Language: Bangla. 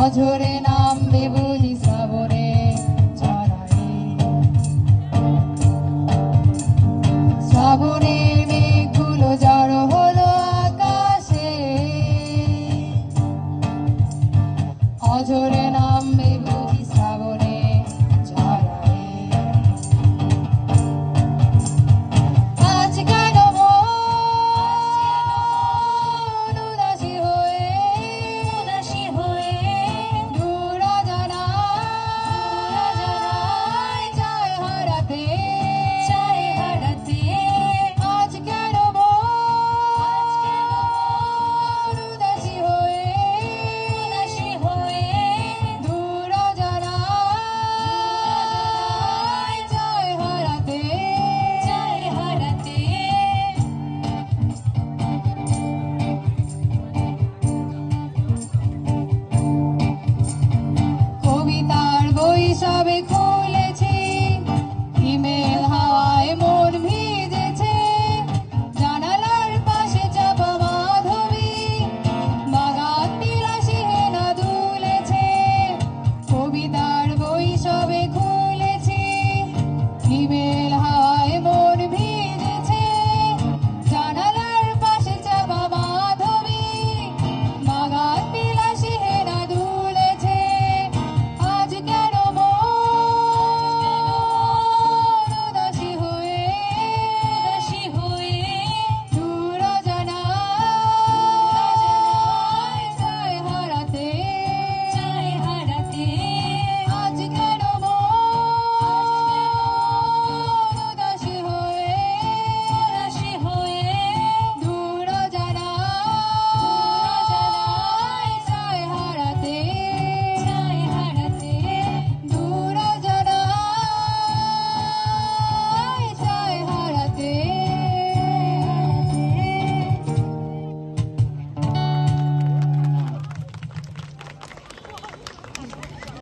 অঝরে নামবে বুঝি শ্রাবণে ঝরায়। শ্রাবণের মেঘগুলো জড়ো হলো আকাশে, অঝরে নামবে বুঝি শ্রাবণে ঝরায়। আজ কেন মন উদাসী হয়ে দূর অজানায় যায় হারাতে। আজ কেন মন উদাসী হয়ে দূর অজানায় যায় হারাতে। কবিতার বৈশাবে